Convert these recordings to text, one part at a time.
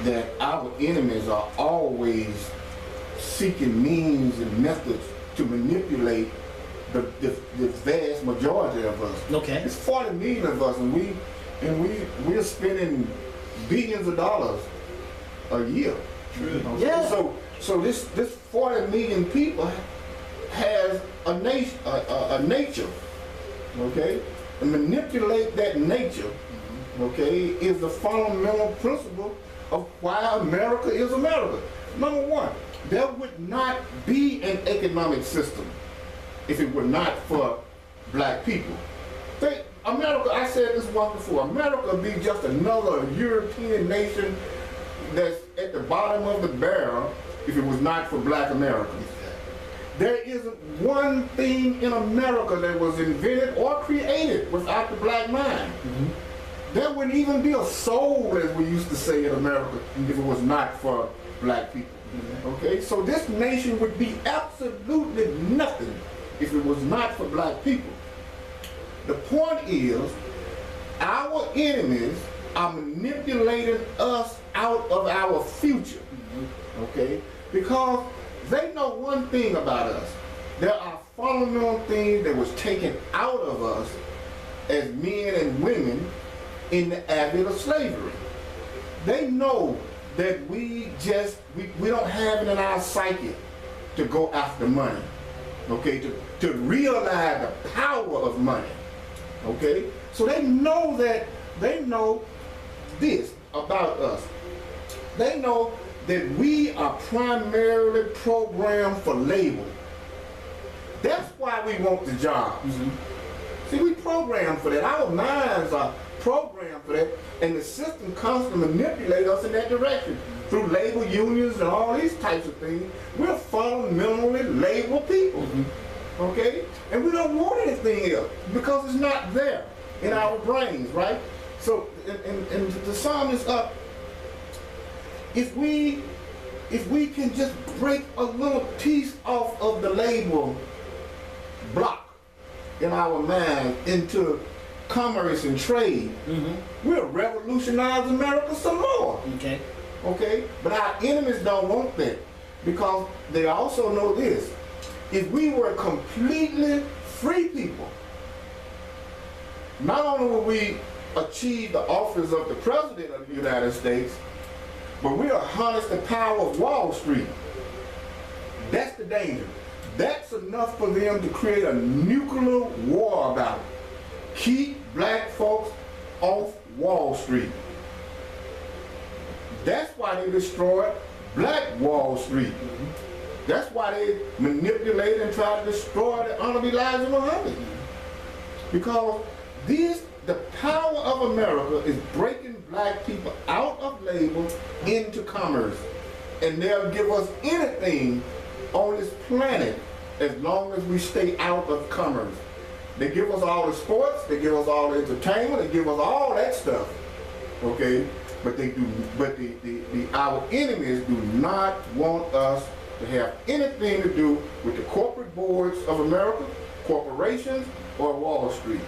that our enemies are always seeking means and methods to manipulate the vast majority of us. Okay. It's 40 million of us, and we're spending billions of dollars a year. True. Yeah. So this 40 million people has a nature, okay? And manipulate that nature, okay, is the fundamental principle of why America is America. Number one, there would not be an economic system if it were not for black people. America, I said this once before, America would be just another European nation that's at the bottom of the barrel if it was not for black Americans. There isn't one thing in America that was invented or created without the black mind. There wouldn't even be a soul, as we used to say in America, if it was not for black people. Okay, so this nation would be absolutely nothing if it was not for black people. The point is, our enemies are manipulating us out of our future, okay? Because they know one thing about us. There are fundamental things that was taken out of us as men and women in the advent of slavery. They know that we don't have it in our psyche to go after money, okay? To realize the power of money, okay? So they know this about us. They know that we are primarily programmed for labor. That's why we want the jobs. See, we programmed for that. Our minds are programmed for that, and the system constantly manipulates us in that direction through labor unions and all these types of things. We're fundamentally labor people, okay? And we don't want anything else because it's not there in our brains, right? So, and to sum this up, if we can just break a little piece off of the labor block in our mind into commerce and trade, we'll revolutionize America some more. Okay. Okay? But our enemies don't want that because they also know this. If we were completely free people, not only will we achieve the office of the President of the United States, but we'll harness the power of Wall Street. That's the danger. That's enough for them to create a nuclear war about it. Keep black folks off Wall Street. That's why they destroyed Black Wall Street. That's why they manipulate and try to destroy the Honorable Elijah Muhammad. Because the power of America is breaking black people out of labor into commerce. And they'll give us anything on this planet as long as we stay out of commerce. They give us all the sports, they give us all the entertainment, they give us all that stuff. Okay? But our enemies do not want us to have anything to do with the corporate boards of America, corporations, or Wall Street.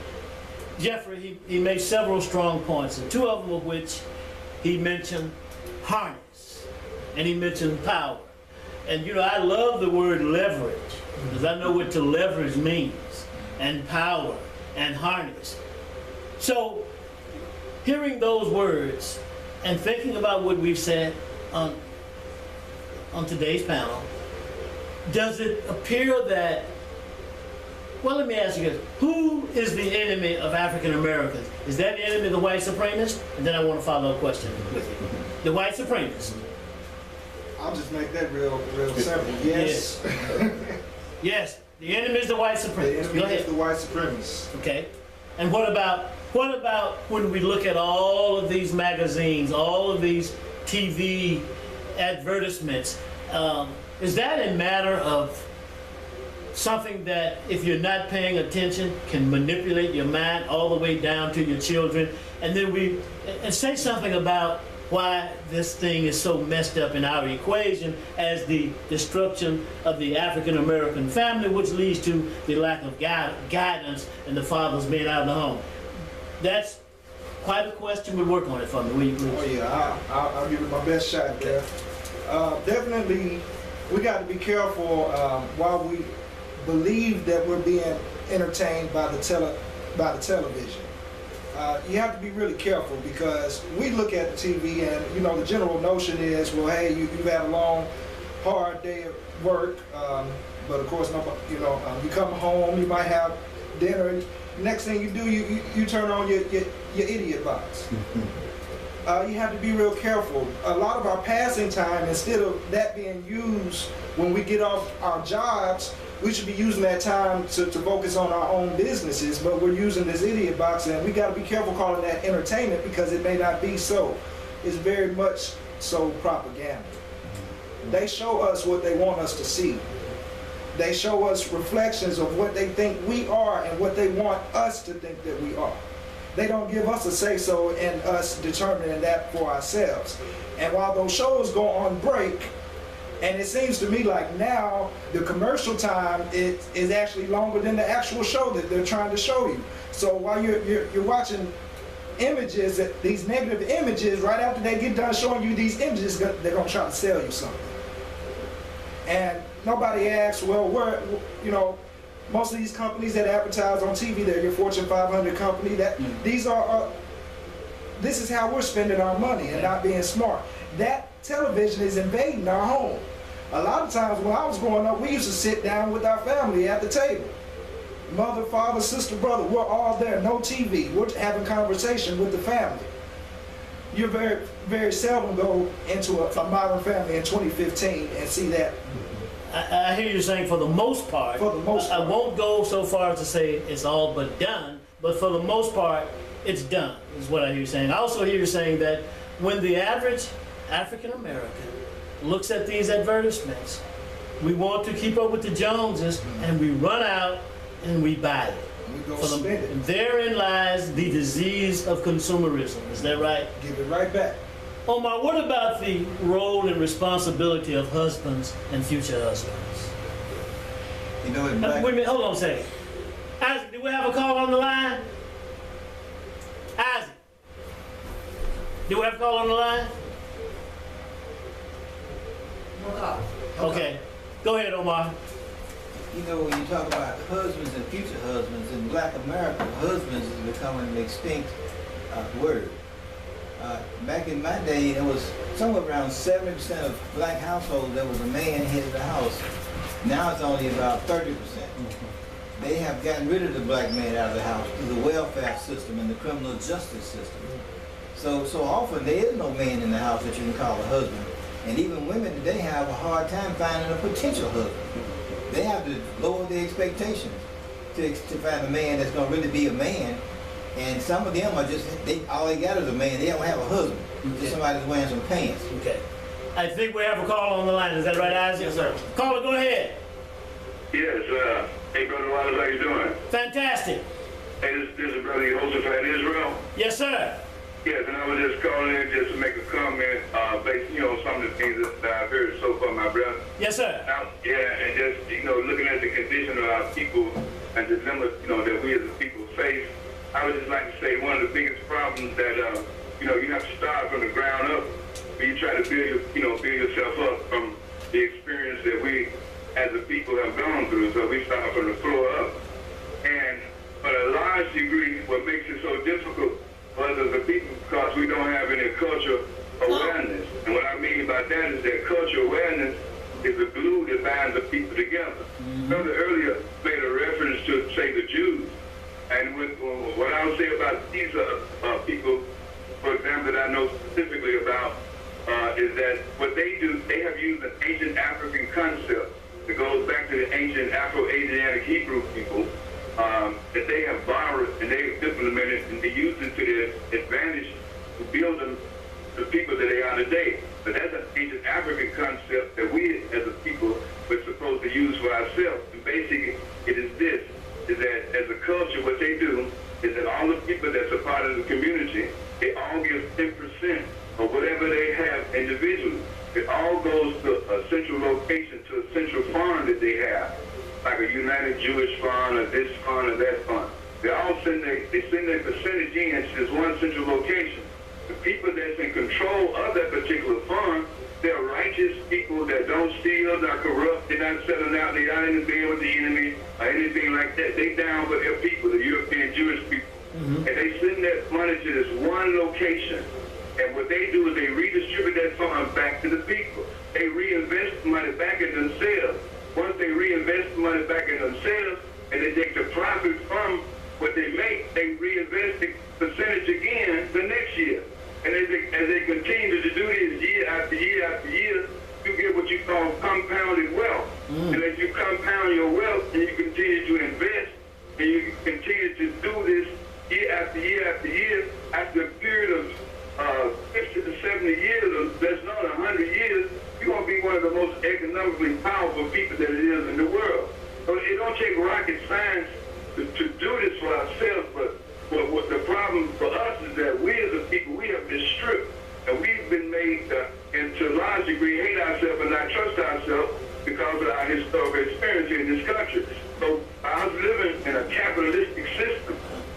Jeffrey, he made several strong points, and two of them of which he mentioned harness, and he mentioned power. And you know, I love the word leverage, because I know what to leverage means, and power, and harness. So, hearing those words, and thinking about what we've said on today's panel, does it appear that, well, let me ask you this, who is the enemy of African Americans? Is that the enemy of the white supremacist? And then I want to follow a question with you. The white supremacist. I'll just make that real simple. Yes. Yes, the enemy is the white The supremacist. Go enemy is ahead. the white supremacists. Okay. And what about when we look at all of these magazines, all of these TV advertisements? Is that a matter of something that, if you're not paying attention, can manipulate your mind all the way down to your children? And then say something about why this thing is so messed up in our equation as the destruction of the African American family, which leads to the lack of guidance and the fathers being out of the home. That's quite a question, but work on it for me, will you please? Oh yeah, I'll give it my best shot there. Definitely, we got to be careful while we believe that we're being entertained by the television. You have to be really careful because we look at the TV and the general notion is, well, hey, you've had a long, hard day at work, but of course, you come home, you might have dinner. Next thing you do, you turn on your idiot box. You have to be real careful. A lot of our passing time, instead of that being used when we get off our jobs, we should be using that time to focus on our own businesses, but we're using this idiot box, and we got to be careful calling that entertainment because it may not be so. It's very much so propaganda. They show us what they want us to see. They show us reflections of what they think we are and what they want us to think that we are. They don't give us a say-so in us determining that for ourselves. And while those shows go on break, and it seems to me like now the commercial time is actually longer than the actual show that they're trying to show you. So while you're watching images, these negative images, right after they get done showing you these images, they're going to try to sell you something. And nobody asks, well, most of these companies that advertise on TV, they're your Fortune 500 company. This is how we're spending our money and not being smart. That television is invading our home. A lot of times when I was growing up, we used to sit down with our family at the table. Mother, father, sister, brother, we're all there, no TV. We're having conversation with the family. You very, very seldom go into a modern family in 2015 and see that. I hear you saying for the most part. For the most part. I won't go so far as to say it's all but done, but for the most part, it's done, is what I hear you saying. I also hear you saying that when the average African American looks at these advertisements, we want to keep up with the Joneses, and we run out and we buy it. We go spend it. Therein lies the disease of consumerism. Is that right? Give it right back. Omar, what about the role and responsibility of husbands and future husbands? You know, Wait a minute, hold on a second. Isaac, do we have a call on the line? Isaac, do we have a call on the line? Okay, go ahead, Omar. You know, when you talk about husbands and future husbands, in Black America, husbands is becoming an extinct word. Back in my day, it was somewhere around 70% of black households, there was a man head of the house. Now it's only about 30%. They have gotten rid of the black man out of the house through the welfare system and the criminal justice system. So often there is no man in the house that you can call a husband. And even women today have a hard time finding a potential husband. They have to lower their expectations to find a man that's going to really be a man. And some of them are just, all they got is a man. They don't have a husband. Okay. Just somebody that's wearing some pants. Okay. I think we have a call on the line. Is that right, Isaac? Yes, sir. Caller, go ahead. Yes, hey, Brother Wallace, how you doing? Fantastic. Hey, this is Brother Joseph in Israel. Yes, sir. Yes, and I was just calling in just to make a comment based, some of the things that I've heard so far, my brother. Yes, sir. And just, looking at the condition of our people and the dilemmas, that we as a people face, I would just like to say one of the biggest problems that, you have to start from the ground up, but you try to build yourself up from the experience that we as a people have gone through. So we start from the floor up. And but a large degree, what makes it so difficult for us as a people, because we don't have any cultural awareness. And what I mean by that is that cultural awareness is the glue that binds the people together. Brother earlier made a reference to, say, the Jews. And what I would say about these people, for example, that I know specifically about, is that what they do, they have used an ancient African concept that goes back to the ancient Afro-Asiatic Hebrew people, that they have borrowed and they've implemented and they use it to their advantage to build them the people that they are today. But that's an ancient African concept that we as a people we're supposed to use for ourselves. And basically, it is this, is that as a culture, what they do is that all the people that's a part of the community, they all give 10% of whatever they have individually. It all goes to a central location, to a central fund that they have, like a United Jewish Fund or this fund or that fund. They all send their percentage in to this one central location. The people that's in control of that particular fund, they're righteous people that don't steal, not corrupt, they're not selling out, they're not in the bed with the enemy or anything like that. They down for their people, the European Jewish people. And they send that money to this one location. And what they do is they redistribute that fund back to the people. They reinvest the money back in themselves. Once they reinvest the money back in themselves, and they take the profit from what they make, they reinvest the percentage again the next year. And as they continue to do this year after year after year, you get what you call compounded wealth. And as you compound your wealth and you continue to invest and you continue to do this year after year after year, after a period of 50 to 70 years, or that's not 100 years, you're going to be one of the most economically powerful people that it is in the world. So it don't take rocket science to do this for ourselves, but what the problem for us is that we as a people, we have been stripped, and we've been made and to a large degree hate ourselves and not trust ourselves because of our historical experience in this country. So us living in a capitalistic system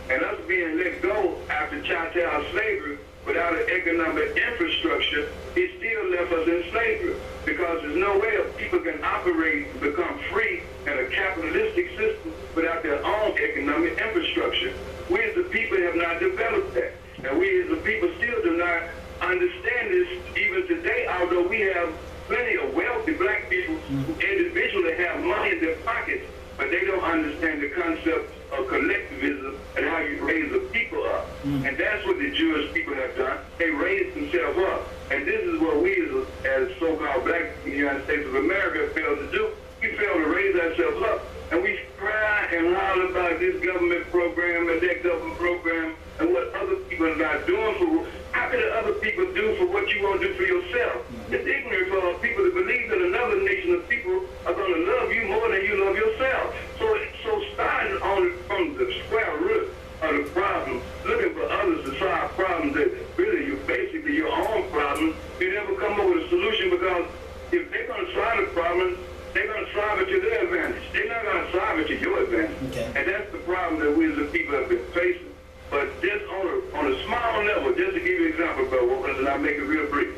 and us being let go after chattel slavery without an economic infrastructure, it still left us in slavery because there's no way people can operate and become free in a capitalistic system without their own economic infrastructure. We as a people have not developed that. And we as a people still do not understand this even today, although we have plenty of wealthy black people who individually have money in their pockets, but they don't understand the concept of collectivism and how you raise the people up. And that's what the Jewish people have done. They raised themselves up. And this is what we as so-called black people in the United States of America failed to do. We failed to raise ourselves up. And we cry and holler about this government program and that government program and what other people are not doing for. How can the other people do for what you want to do for yourself? It's ignorant for people to believe that another nation of people are going to love you more than you love yourself. So starting from the square root of the problem, looking for others to solve problems that really you basically your own problem, you never come up with a solution because if they're going to solve the problem, they're going to solve it to their advantage. They're not going to solve it to your advantage. Okay. And that's the problem that we as a people have been facing. But just on a small level, just to give you an example, Brother Wallace, and I'll make it real brief.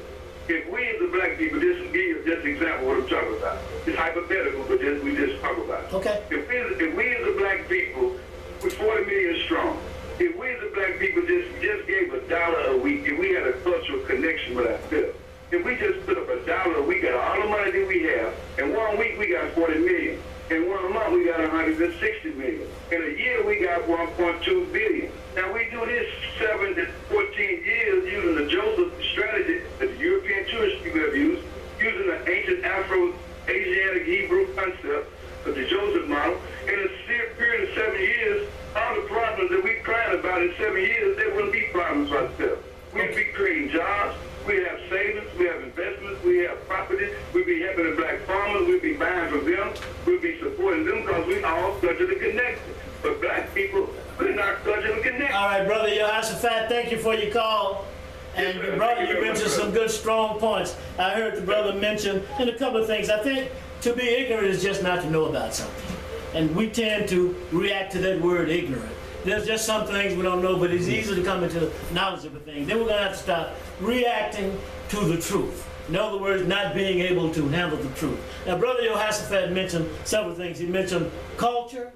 If we as the black people, just give you just an example of what I'm talking about. It's hypothetical, but we just talk about it. Okay. If we as the black people, we're 40 million strong. If we as the black people just gave $1 a week, if we had a cultural connection with ourselves, if we just put up $1 a week at all the money that we have, in 1 week we got 40 million. In 1 month we got 160 million. In a year we got 1.2 billion. Now we do this 7 to 14 years using the Joseph strategy that the European Jewish people have used, using the ancient Afro-Asiatic Hebrew concept of the Joseph model. In a period of 7 years, all the problems that we crying about in 7 years, there wouldn't be problems for ourselves. We'd be creating jobs. We have savings, we have investments, we have property, we'd be helping the black farmers, we'd be buying from them, we'd be supporting them because we all culturally connected. But black people, we're not culturally connected. All right, Brother Yehoshaphat, thank you for your call. And yes, brother, you mentioned some good, strong points. I heard the brother mention and a couple of things. I think to be ignorant is just not to know about something. And we tend to react to that word ignorant. There's just some things we don't know, but it's easy to come into knowledge of a thing. Then we're going to have to stop reacting to the truth. In other words, not being able to handle the truth. Now, Brother Yehoshaphat mentioned several things. He mentioned culture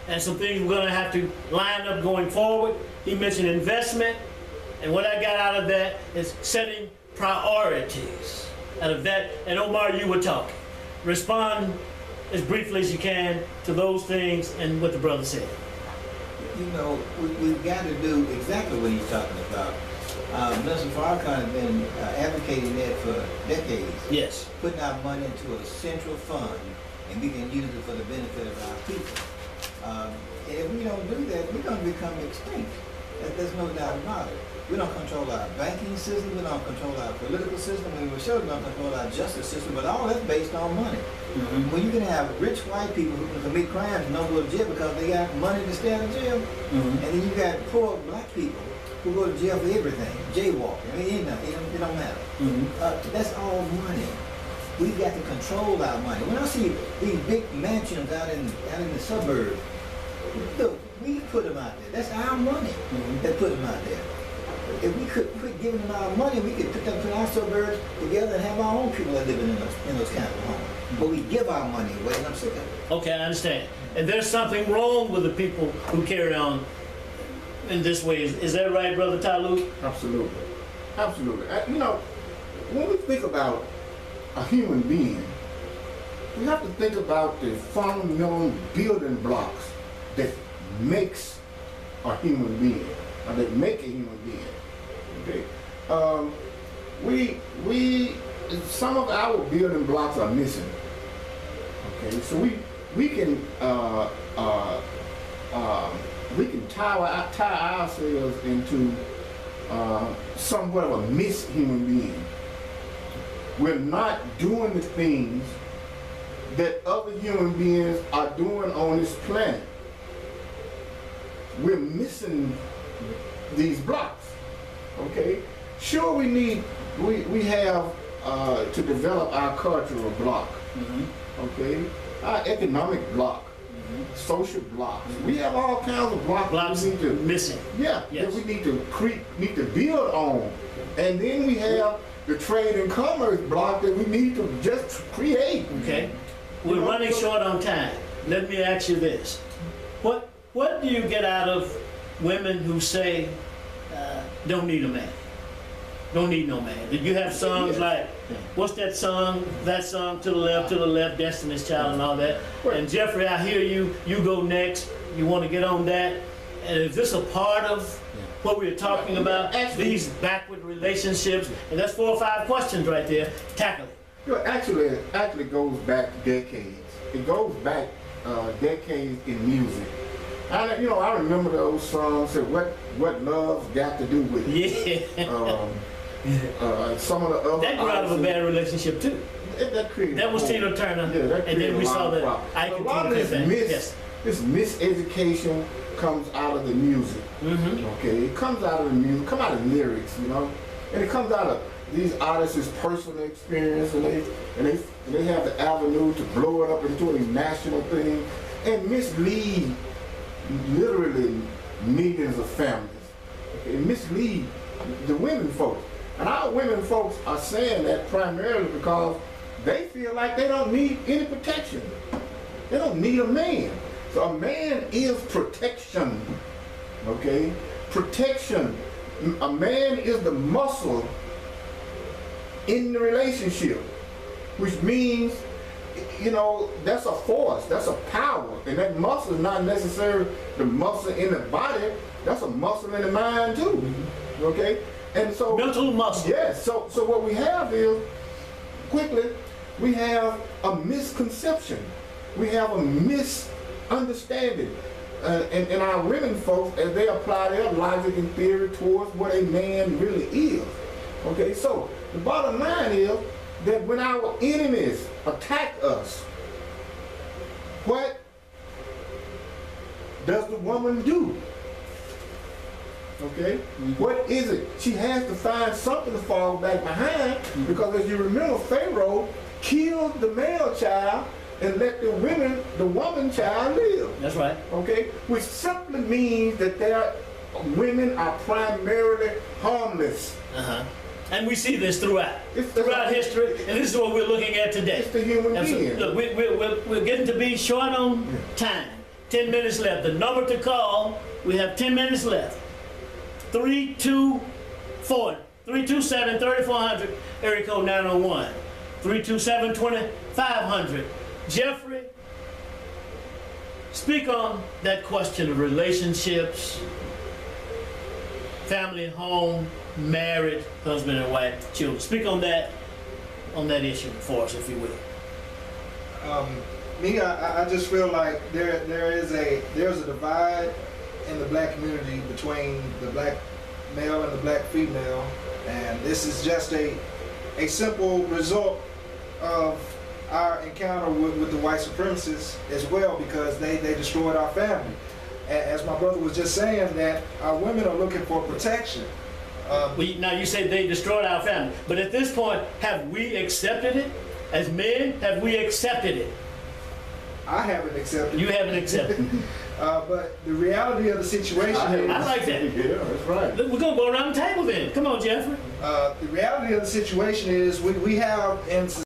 and some things we're going to have to line up going forward. He mentioned investment. And what I got out of that is setting priorities. Out of that, and Omar, you were talking. Respond as briefly as you can to those things and what the brother said. You know, we've got to do exactly what he's talking about. Mr. Farrakhan has been advocating that for decades. Yes. Putting our money into a central fund, and we can use it for the benefit of our people. And if we don't do that, we're going to become extinct. There's no doubt about it. We don't control our banking system, we don't control our political system, and we surely don't control our justice system, but all that's based on money. When you can have rich white people who can commit crimes and don't go to jail because they got money to stay out of jail, and then you got poor black people who go to jail for everything, jaywalking, I mean, it don't matter. That's all money. We've got to control our money. When I see these big mansions out in the suburbs, Look, we put them out there. That's our money that put them out there. If we could quit giving them our money, we could put our suburbs together and have our own people that living in those kind of homes. But we give our money away, and I'm sick of it. Okay, I understand. And there's something wrong with the people who carry on in this way. Is that right, Brother Tyloo? Absolutely. Absolutely. You know, when we think about a human being, we have to think about the fundamental building blocks that makes a human being, or that make a human being. Okay. Some of our building blocks are missing. Okay, so we can tie ourselves into somewhat of a mis-human being. We're not doing the things that other human beings are doing on this planet. We're missing these blocks. Okay, sure, we have to develop our cultural block. Okay, our economic block, social blocks. We have all kinds of blocks We need to missing. Yeah, Yes. that we need to build on, and then we have the trade and commerce block that we need to just create. Okay, we're running short on time. Let me ask you this: what do you get out of women who say don't need a man, don't need no man? Did you have songs like what's that song? That song to the left, Destiny's Child, and all that. And Jeffrey, I hear you. You go next. You want to get on that? And is this a part of what we're talking about? These backward relationships, and that's 4 or 5 questions right there. Tackle it. You know, actually goes back decades. It goes back decades in music. I remember those songs that what love's got to do with it. Yeah. Some of the other That grew out of a bad relationship too. That was Tina Turner. Yeah, that and then we saw that I a lot of this miseducation comes out of the music. Okay, it comes out of the music, come out of lyrics, you know, and it comes out of these artists' personal experience, and they have the avenue to blow it up into a national thing and mislead literally millions of families. Okay, mislead the women folks. And our women folks are saying that primarily because they feel like they don't need any protection. They don't need a man. So a man is protection. Okay? Protection. A man is the muscle in the relationship, which means, you know, that's a force, that's a power. And that muscle is not necessarily the muscle in the body, that's a muscle in the mind too. Okay? And so mental muscle. Yes. So what we have is, quickly, we have a misconception. We have a misunderstanding. And our women folks, as they apply their logic and theory towards what a man really is. Okay, so the bottom line is that when our enemies attack us, what does the woman do? Okay? What is it? She has to find something to fall back behind, because as you remember, Pharaoh killed the male child and let the woman child live. That's right. Okay? Which simply means that women are primarily harmless. And we see this throughout history, and this is what we're looking at today. It's the human being. Look, we're getting to be short on time. 10 minutes left. The number to call, we have 10 minutes left. 327-3400, area code 901. 327-2500. Jeffrey, speak on that question of relationships, family, home, marriage, husband and wife, children. Speak on that issue for us, if you will. I just feel like there's a divide in the black community between the black male and the black female, and this is just a simple result of our encounter with the white supremacists as well, because they destroyed our family. As my brother was just saying, that our women are looking for protection. Now you say they destroyed our family, but at this point, have we accepted it? As men, have we accepted it? I haven't accepted. You haven't accepted. But the reality of the situation is, I like that. Yeah, that's right. We're gonna go around the table then. Come on, Jeffrey. the reality of the situation is we have in